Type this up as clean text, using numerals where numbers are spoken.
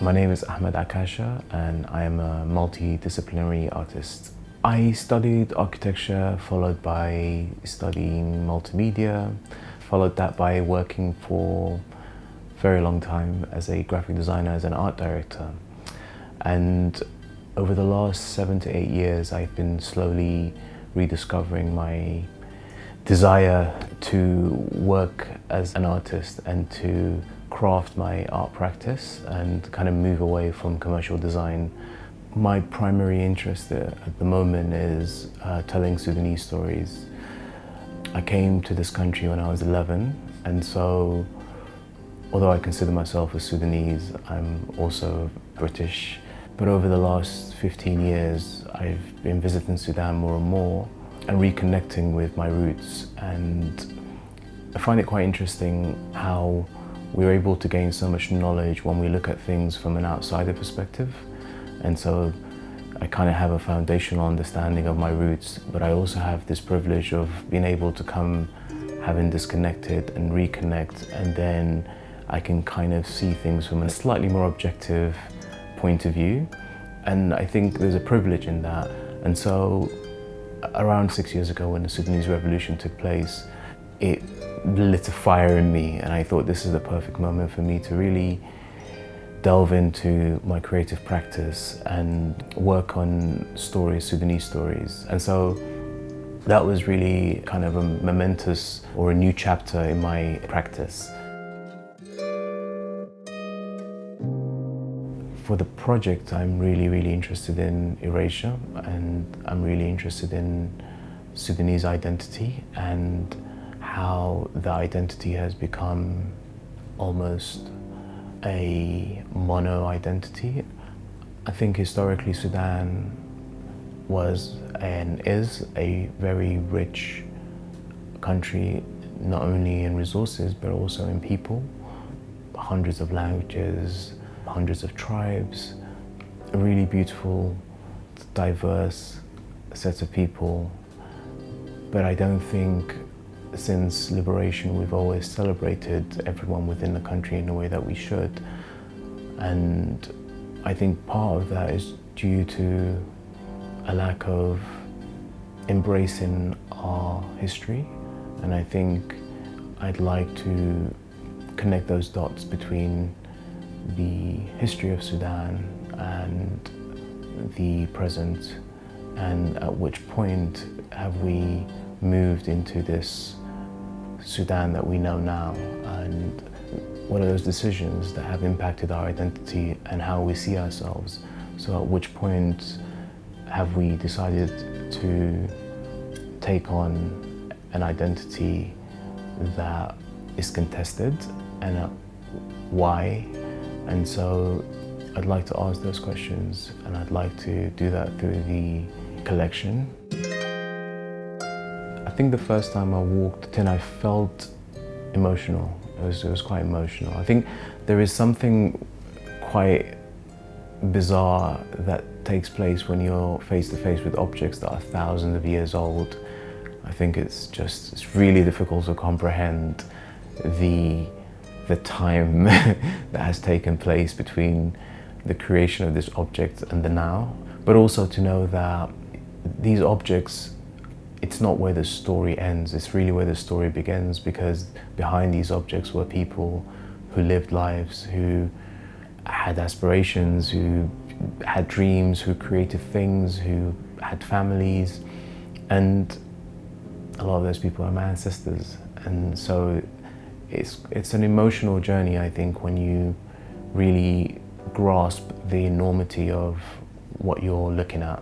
My name is Ahmed Akasha and I am a multidisciplinary artist. I studied architecture, followed by studying multimedia, followed that by working for a very long time as a graphic designer, as an art director. And over the last 7 to 8 years, I've been slowly rediscovering my desire to work as an artist and to craft my art practice and kind of move away from commercial design. My primary interest at the moment is telling Sudanese stories. I came to this country when I was 11, and so although I consider myself a Sudanese, I'm also British. But over the last 15 years, I've been visiting Sudan more and more and reconnecting with my roots. And I find it quite interesting how we're able to gain so much knowledge when we look at things from an outsider perspective. And so I kind of have a foundational understanding of my roots, but I also have this privilege of being able to come having disconnected and reconnect, and then I can kind of see things from a slightly more objective point of view. And I think there's a privilege in that. And so around 6 years ago when the Sudanese revolution took place, it lit a fire in me, and I thought this is the perfect moment for me to really delve into my creative practice and work on stories, Sudanese stories. And so that was really kind of a momentous or a new chapter in my practice. For the project, I'm really interested in erasure, and I'm really interested in Sudanese identity and how the identity has become almost a mono identity. I think historically Sudan was and is a very rich country, not only in resources but also in people. Hundreds of languages, hundreds of tribes, a really beautiful, diverse set of people. But I don't think since liberation we've always celebrated everyone within the country in the way that we should. And I think part of that is due to a lack of embracing our history. And I think I'd like to connect those dots between the history of Sudan and the present, and at which point have we moved into this Sudan that we know now, and what are those decisions that have impacted our identity and how we see ourselves. So at which point have we decided to take on an identity that is contested, and why? And so I'd like to ask those questions, and I'd like to do that through the collection. I think the first time I walked in, I felt emotional. It was quite emotional. I think there is something quite bizarre that takes place when you're face to face with objects that are thousands of years old. I think it's really difficult to comprehend the time that has taken place between the creation of this object and the now, but also to know that these objects, it's not where the story ends, it's really where the story begins, because behind these objects were people who lived lives, who had aspirations, who had dreams, who created things, who had families, and a lot of those people are my ancestors. And so it's an emotional journey, I think, when you really grasp the enormity of what you're looking at.